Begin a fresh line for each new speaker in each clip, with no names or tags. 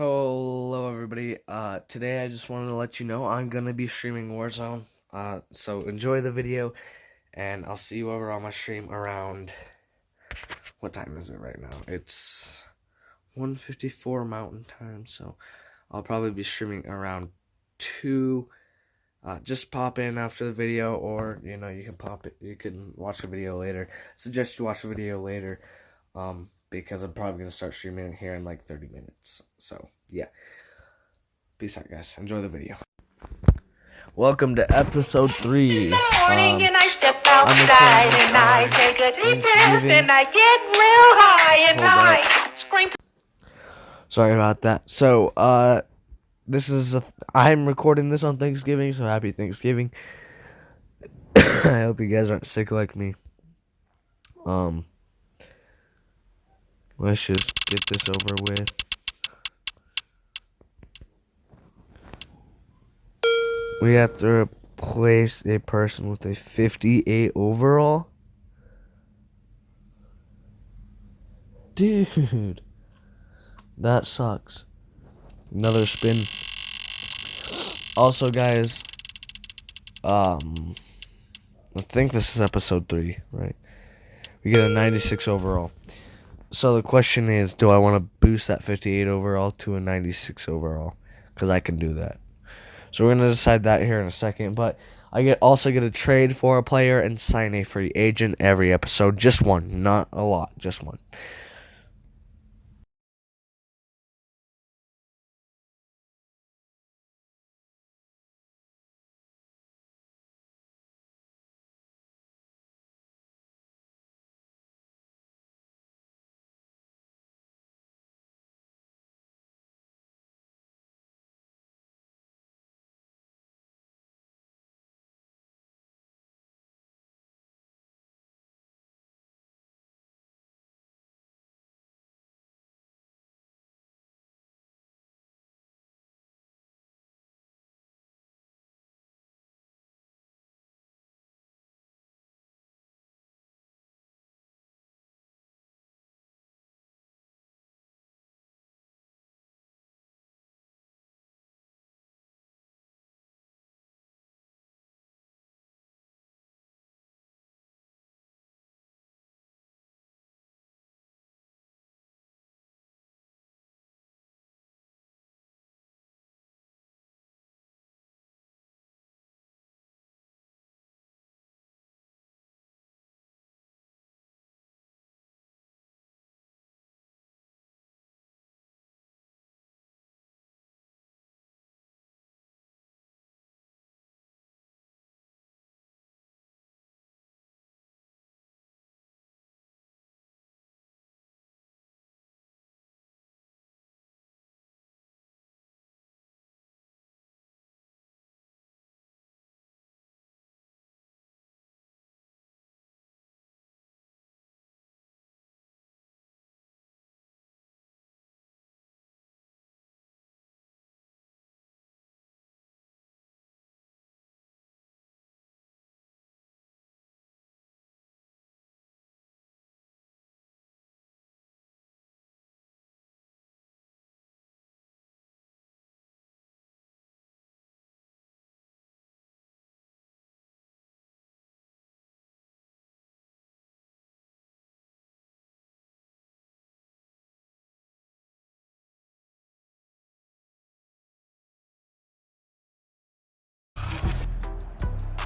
Hello everybody. Today I just wanted to let you know I'm gonna be streaming Warzone. So enjoy the video, and I'll see you over on my stream around. What time is it right now? It's 1:54 Mountain Time, so I'll probably be streaming around 2. Just pop in after the video, or you can pop it. You can watch the video later. I suggest you watch the video later. Because I'm probably going to start streaming here in like 30 minutes. So, yeah. Peace out, guys. Enjoy the video. Welcome to episode 3.
In the morning and I step outside and I take a deep breath and I get real high and I scream.
Sorry about that. So, I'm recording this on Thanksgiving, so happy Thanksgiving. I hope you guys aren't sick like me. Let's just get this over with. We have to replace a person with a 58 overall. Dude, that sucks. Another spin. Also, guys, I think this is episode 3, right? We get a 96 overall. So the question is, do I want to boost that 58 overall to a 96 overall? Because I can do that. So we're going to decide that here in a second. But I also get a trade for a player and sign a free agent every episode. Just one. Not a lot. Just one.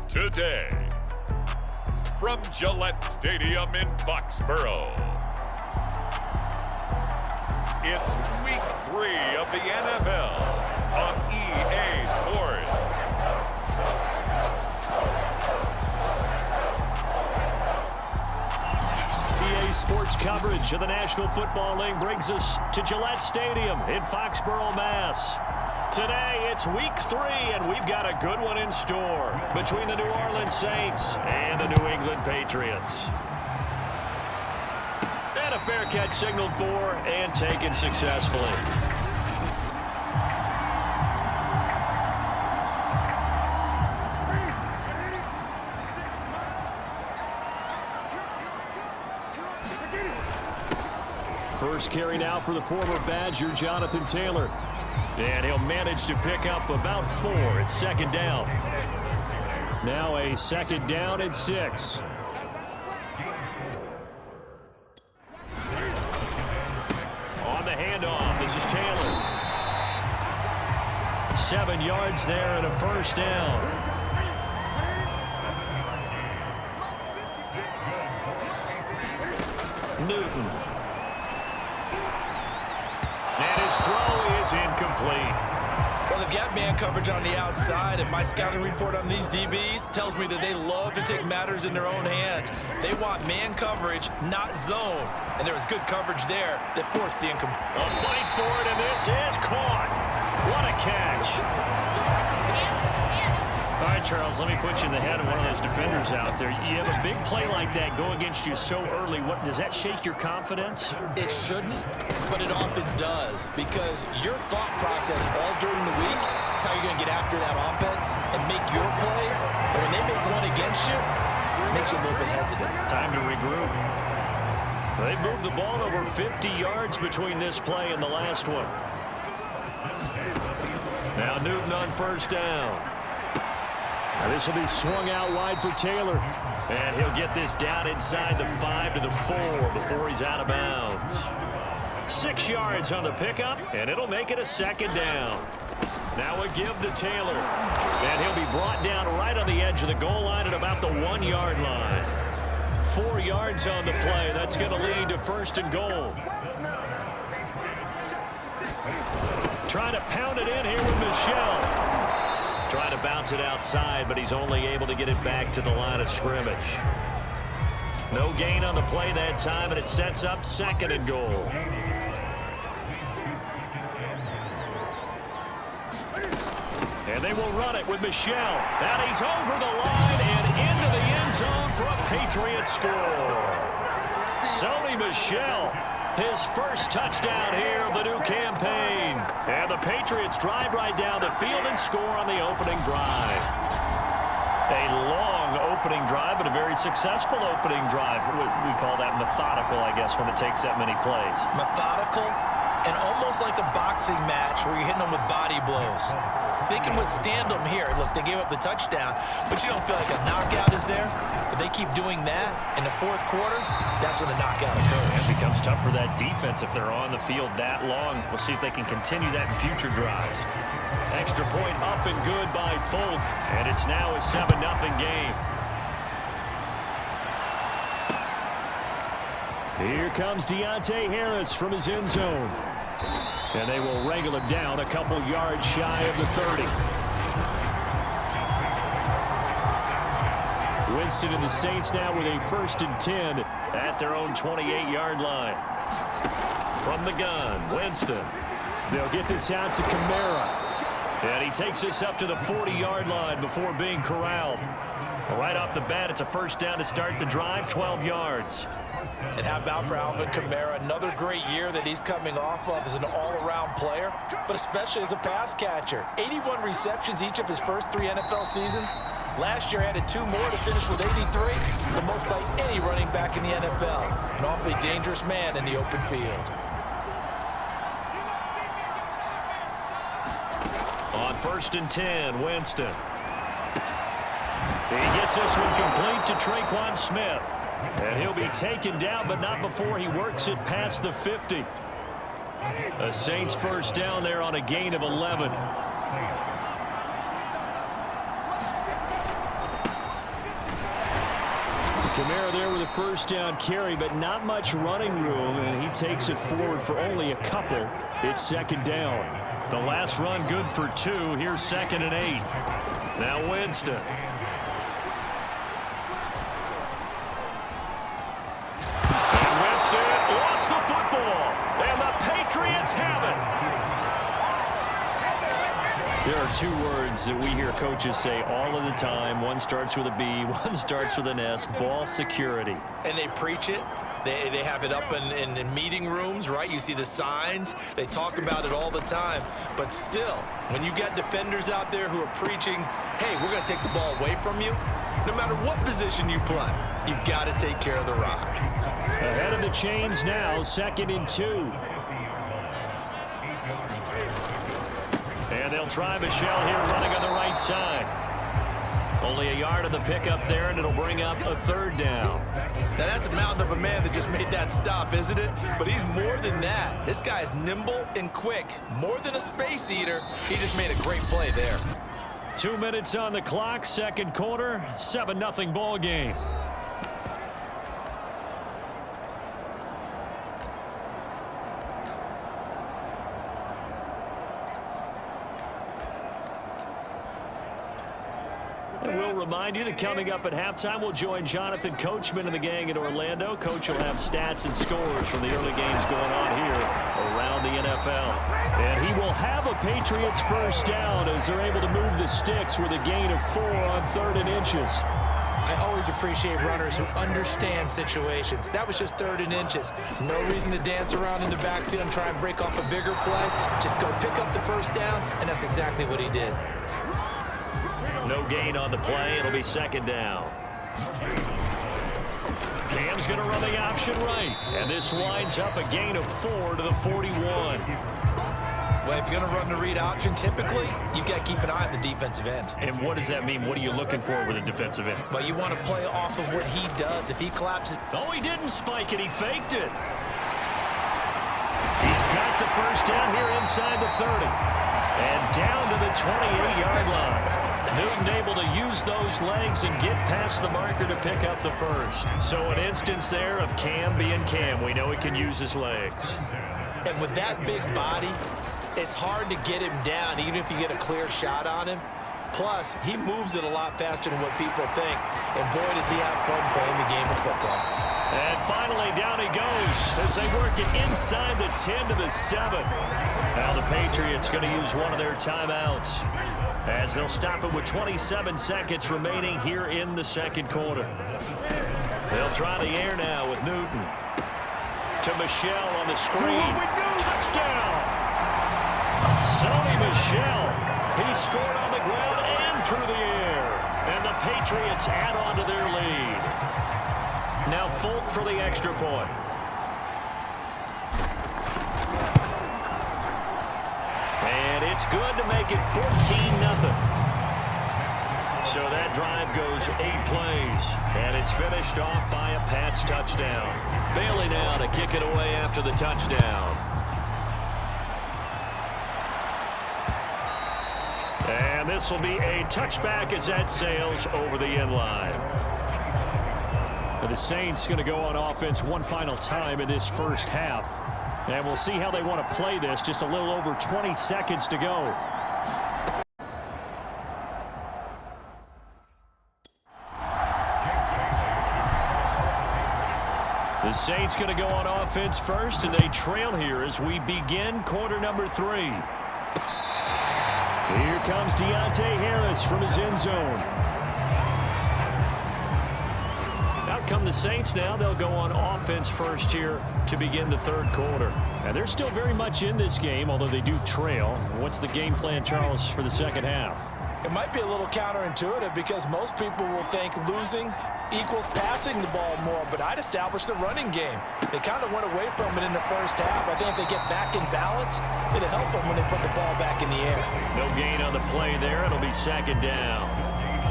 Today, from Gillette Stadium in Foxborough, it's Week 3 of the NFL on EA Sports.
EA Sports coverage of the National Football League brings us to Gillette Stadium in Foxborough, Mass. Today, it's Week 3, and we've got a good one in store between the New Orleans Saints and the New England Patriots. And a fair catch signaled for and taken successfully. First carry now for the former Badger, Jonathan Taylor. And he'll manage to pick up about 4. It's second down. Now a second down and 6. On the handoff, this is Taylor. 7 yards there and a first down. Newton. And his throw is incomplete.
Well, they've got man coverage on the outside, and my scouting report on these DBs tells me that they love to take matters in their own hands. They want man coverage, not zone. And there was good coverage there that forced the incomplete.
A fight for it, and this is caught. What a catch. All right, Charles, let me put you in the head of one of those defenders out there. You have a big play like that go against you so early. What does that shake your confidence?
It shouldn't, but it often does, because your thought process all during the week is how you're going to get after that offense and make your plays. And when they make one against you, it makes you a little bit hesitant.
Time to regroup. They moved the ball over 50 yards between this play and the last one. Now Newton on first down. Now this will be swung out wide for Taylor. And he'll get this down inside the 5 to the 4 before he's out of bounds. 6 yards on the pickup, and it'll make it a second down. Now a give to Taylor. And he'll be brought down right on the edge of the goal line at about the 1-yard line. 4 yards on the play. That's going to lead to first and goal. Trying to pound it in here with Michel. Trying to bounce it outside, but he's only able to get it back to the line of scrimmage. No gain on the play that time, and it sets up second and goal. And they will run it with Michel. And he's over the line and into the end zone for a Patriots score. Sony Michel, his first touchdown here of the new campaign. And the Patriots drive right down the field and score on the opening drive. A long opening drive, but a very successful opening drive. We call that methodical, I guess, when it takes that many plays.
Methodical and almost like a boxing match where you're hitting them with body blows. They can withstand them here. Look, they gave up the touchdown, but you don't feel like a knockout is there. But they keep doing that in the fourth quarter, that's when the knockout occurs.
It becomes tough for that defense if they're on the field that long. We'll see if they can continue that in future drives. Extra point up and good by Folk, and it's now a 7-0 game. Here comes Deontay Harris from his end zone. And they will wrangle him down a couple yards shy of the 30. Winston and the Saints now with a 1st and 10 at their own 28-yard line. From the gun, Winston. They'll get this out to Kamara. And he takes this up to the 40-yard line before being corralled. Right off the bat, it's a first down to start the drive, 12 yards.
And how about for Alvin Kamara? Another great year that he's coming off of as an all-around player, but especially as a pass catcher. 81 receptions each of his first 3 NFL seasons. Last year added 2 more to finish with 83, the most by any running back in the NFL. An awfully dangerous man in the open field.
On 1st and 10, Winston. He gets this one complete to Traquan Smith. And he'll be taken down, but not before he works it past the 50. A Saints first down there on a gain of 11. Kamara there with a first down carry, but not much running room, and he takes it forward for only a couple. It's second down. The last run good for 2. Here's 2nd and 8. Now Winston. And Winston lost the football, and the Patriots have it. There are 2 words that we hear coaches say all of the time. One starts with a B, one starts with an S, ball security.
And they preach it. They have it up in meeting rooms, right? You see the signs. They talk about it all the time. But still, when you got defenders out there who are preaching, hey, we're going to take the ball away from you, No matter what position you play, you've got to take care of the rock.
Ahead of the chains now, 2nd and 2. And they'll try Michelle here running on the right side. Only a yard of the pickup there, and it'll bring up a 3rd down.
Now, that's a mountain of a man that just made that stop, isn't it? But he's more than that. This guy is nimble and quick. More than a space eater. He just made a great play there.
2 minutes on the clock, 2nd quarter, 7-0 ball game. And we'll remind you that coming up at halftime, we'll join Jonathan Coachman and the gang in Orlando. Coach will have stats and scores from the early games going on here around the NFL. And he will have a Patriots 1st down as they're able to move the sticks with a gain of 4 on 3rd and inches.
I always appreciate runners who understand situations. That was just 3rd and inches. No reason to dance around in the backfield and try and break off a bigger play. Just go pick up the 1st down, and that's exactly what he did.
No gain on the play. It'll be 2nd down. Cam's going to run the option right. And this winds up a gain of 4 to the 41.
Well, if you're going to run the read option, typically, you've got to keep an eye on the defensive end.
And what does that mean? What are you looking for with a defensive end?
Well, you want to play off of what he does. If he collapses...
Oh, he didn't spike it. He faked it. He's got the 1st down here inside the 30. And down to the 28-yard line. Newton able to use those legs and get past the marker to pick up the 1st. So an instance there of Cam being Cam. We know he can use his legs.
And with that big body, it's hard to get him down even if you get a clear shot on him. Plus, he moves it a lot faster than what people think. And boy, does he have fun playing the game of football.
And finally, down he goes as they work it inside the 10 to the 7. Now the Patriots going to use one of their timeouts as they'll stop it with 27 seconds remaining here in the 2nd quarter. They'll try the air now with Newton. To Michelle on the screen. Touchdown! Sony Michel. He scored on the ground and through the air. And the Patriots add on to their lead. Now Folk for the extra point. And it's good to make it 14-0. So that drive goes 8 plays. And it's finished off by a Pats touchdown. Bailey now to kick it away after the touchdown. And this will be a touchback as that sails over the end line. The Saints going to go on offense one final time in this 1st half. And we'll see how they want to play this. Just a little over 20 seconds to go. The Saints going to go on offense first, and they trail here as we begin quarter number 3. Here comes Deontay Harris from his end zone. Out come the Saints now. They'll go on offense first here to begin the 3rd quarter. Now, they're still very much in this game, although they do trail. What's the game plan, Charles, for the 2nd half?
It might be a little counterintuitive because most people will think losing equals passing the ball more, but I'd establish the running game. They kind of went away from it in the 1st half. I think if they get back in balance, it'll help them when they put the ball back in the air.
No gain on the play there. It'll be 2nd down.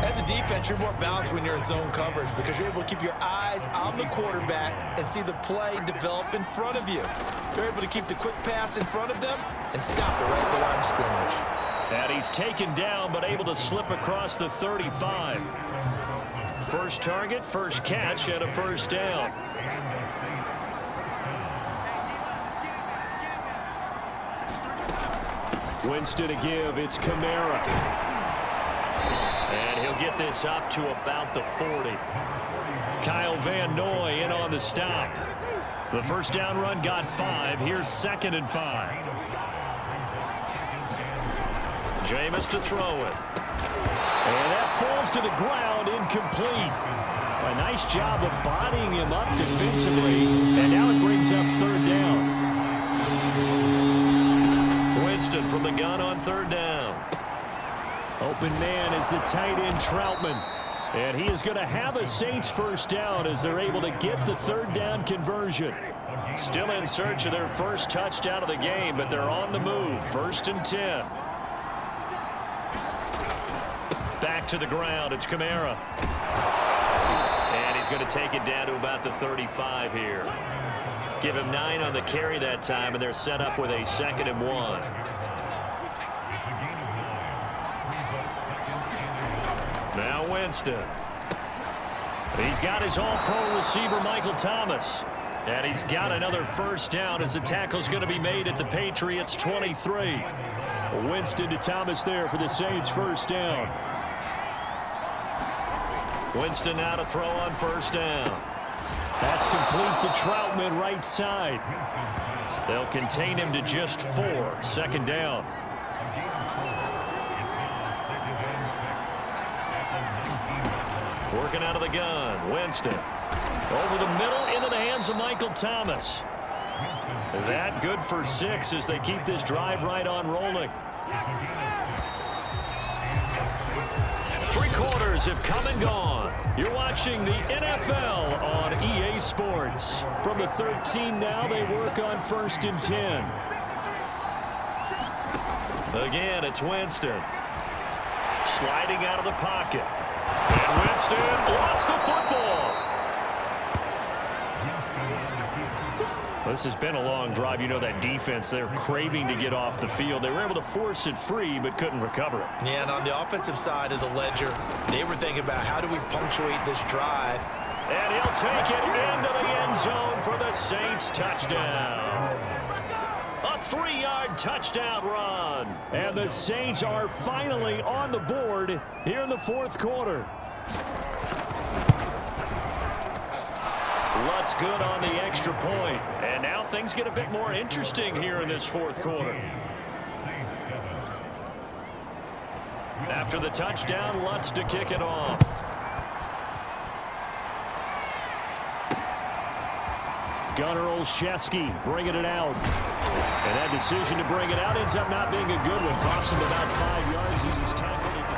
As a defense, you're more balanced when you're in zone coverage because you're able to keep your eyes on the quarterback and see the play develop in front of you. You're able to keep the quick pass in front of them and stop it right at the line of scrimmage.
And he's taken down but able to slip across the 35. First target, first catch, and a 1st down. Winston to give. It's Kamara. And he'll get this up to about the 40. Kyle Van Noy in on the stop. The 1st down run got 5. Here's 2nd and 5. Jameis to throw it. And that falls to the ground, incomplete. A nice job of bodying him up defensively. And now it brings up 3rd down. Winston from the gun on 3rd down. Open man is the tight end Troutman. And he is going to have a Saints first down as they're able to get the third down conversion. Still in search of their first touchdown of the game, but they're on the move. 1st and 10. Back to the ground. It's Kamara. And he's going to take it down to about the 35 here. Give him 9 on the carry that time, and they're set up with a 2nd and 1. Now Winston. He's got his all-pro receiver, Michael Thomas. And he's got another first down as the tackle's going to be made at the Patriots' 23. Winston to Thomas there for the Saints' first down. Winston now to throw on first down. That's complete to Troutman right side. They'll contain him to just 4. 2nd down. Working out of the gun. Winston. Over the middle into the hands of Michael Thomas. That good for 6 as they keep this drive right on rolling. 3 quarters have come and gone. You're watching the NFL on EA Sports. From the 13 now, they work on 1st and 10. Again, it's Winston. Sliding out of the pocket. And Winston lost the football. This has been a long drive. You know that defense, they're craving to get off the field. They were able to force it free but couldn't recover it.
Yeah, and on the offensive side of the ledger, they were thinking about how do we punctuate this drive.
And he'll take it into the end zone for the Saints touchdown. A 3-yard touchdown run. And the Saints are finally on the board here in the 4th quarter. Lutz good on the extra point. And now things get a bit more interesting here in this 4th quarter. After the touchdown, Lutz to kick it off. Gunnar Olszewski bringing it out. And that decision to bring it out ends up not being a good one. Costing about 5 yards as he's tackled at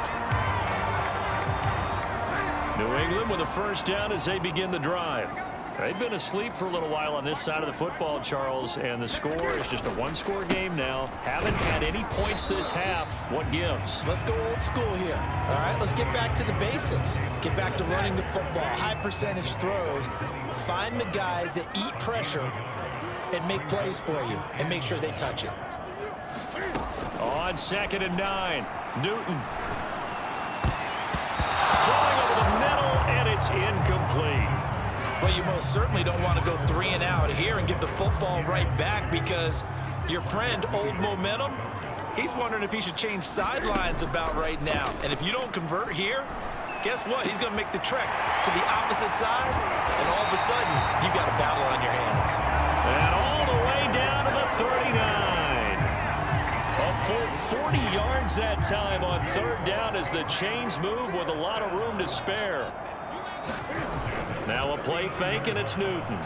the 20. New England with a first down as they begin the drive. They've been asleep for a little while on this side of the football, Charles, and the score is just a 1-score game now. Haven't had any points this half. What gives?
Let's go old school here. All right, let's get back to the basics. Get back to running the football, high percentage throws. Find the guys that eat pressure and make plays for you and make sure they touch it.
On 2nd and 9, Newton. Throwing over the middle, and it's incomplete.
Well, you most certainly don't want to go 3 and out here and give the football right back because your friend, Old Momentum, he's wondering if he should change sidelines about right now. And if you don't convert here, guess what? He's going to make the trek to the opposite side, and all of a sudden, you've got a battle on your hands.
And all the way down to the 39. A full 40 yards that time on 3rd down as the chains move with a lot of room to spare. Now a play fake, and it's Newton.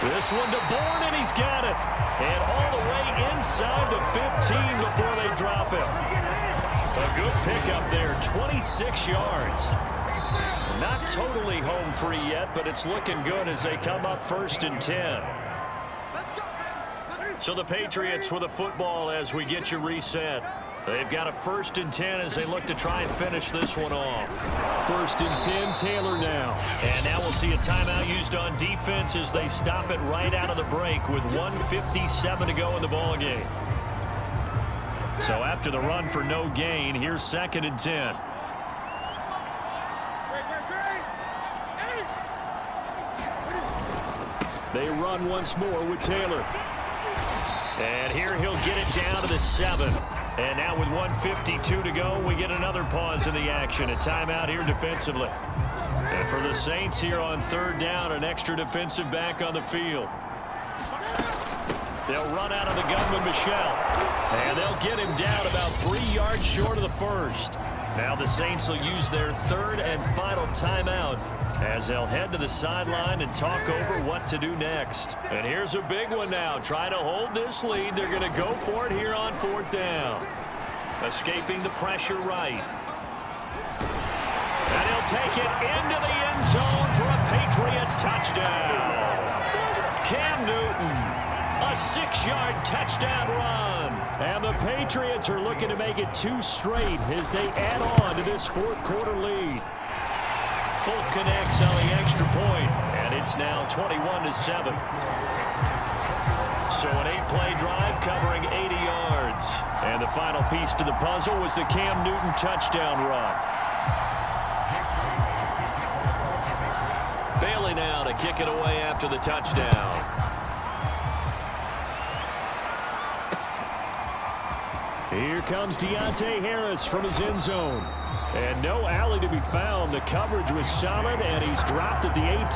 This one to Bourne, and he's got it. And all the way inside the 15 before they drop it. A good pickup there, 26 yards. Not totally home free yet, but it's looking good as they come up 1st and 10. So the Patriots with a football as we get you reset. They've got a 1st and 10 as they look to try and finish this one off. 1st and 10, Taylor now. And now we'll see a timeout used on defense as they stop it right out of the break with 1:57 to go in the ballgame. So after the run for no gain, here's 2nd and 10. They run once more with Taylor. And here he'll get it down to the 7. And now with 1:52 to go, we get another pause in the action. A timeout here defensively. And for the Saints here on 3rd down, an extra defensive back on the field. They'll run out of the gun with Michel. And they'll get him down about 3 yards short of the 1st. Now the Saints will use their 3rd and final timeout as they'll head to the sideline and talk over what to do next. And here's a big one now. Trying to hold this lead. They're going to go for it here on 4th down. Escaping the pressure right. And he'll take it into the end zone for a Patriot touchdown. Cam Newton, a 6-yard touchdown run. And the Patriots are looking to make it 2 straight as they add on to this fourth quarter lead. Folk connects on the extra point, and it's now 21-7. So an 8-play drive covering 80 yards. And the final piece to the puzzle was the Cam Newton touchdown run. Bailey now to kick it away after the touchdown. Here comes Deontay Harris from his end zone. And no alley to be found. The coverage was solid, and he's dropped at the 18.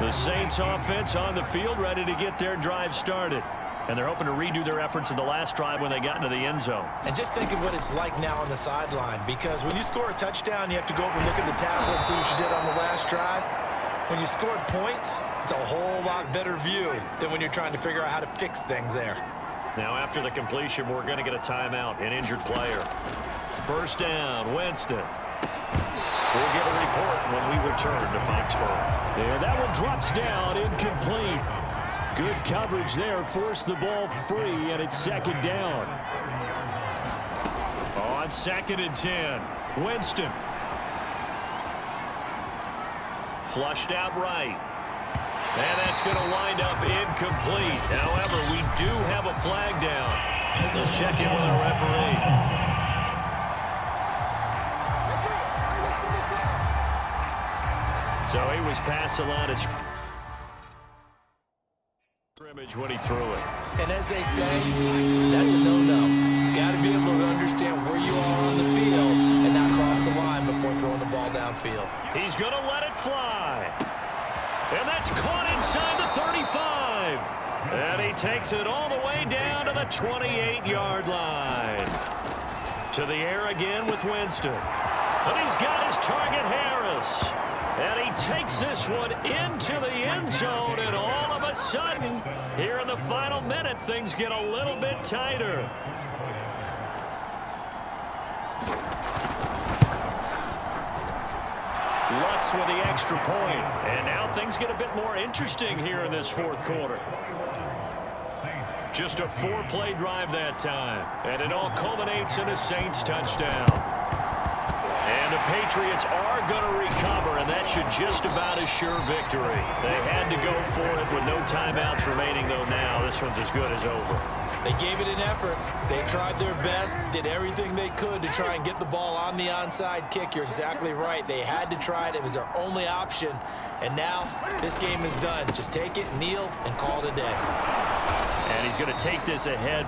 The Saints offense on the field ready to get their drive started. And they're hoping to redo their efforts in the last drive when they got into the end zone.
And just think of what it's like now on the sideline, because when you score a touchdown, you have to go over and look at the tablet and see what you did on the last drive. When you scored points, it's a whole lot better view than when you're trying to figure out how to fix things there.
Now after the completion, we're going to get a timeout, an injured player. First down, Winston. We'll get a report when we return to Foxborough. And that one drops down, incomplete. Good coverage there, forced the ball free, and it's second down. On 2nd and 10, Winston. Flushed out right. And that's going to wind up incomplete. However, we do have a flag down. Let's check in with our referee. So he was past the line of scrimmage when he threw it.
And as they say, that's a no-no. Got to be able to understand where you are on the field and not cross the line before throwing the ball downfield.
He's going to let it fly. And that's caught inside the 35. And he takes it all the way down to the 28-yard line. To the air again with Winston. And he's got his target, Harris. And he takes this one into the end zone. And all of a sudden, here in the final minute, things get a little bit tighter. Lutz with the extra point. And now things get a bit more interesting here in this fourth quarter. Just a 4-play drive that time. And it all culminates in a Saints touchdown. And the Patriots are going to recover, and that should just about assure victory. They had to go for it with no timeouts remaining, though now this one's as good as over.
They gave it an effort. They tried their best, did everything they could to try and get the ball on the onside kick. You're exactly right. They had to try it. It was their only option. And now this game is done. Just take it, kneel, and call it a day.
And he's going to take this ahead.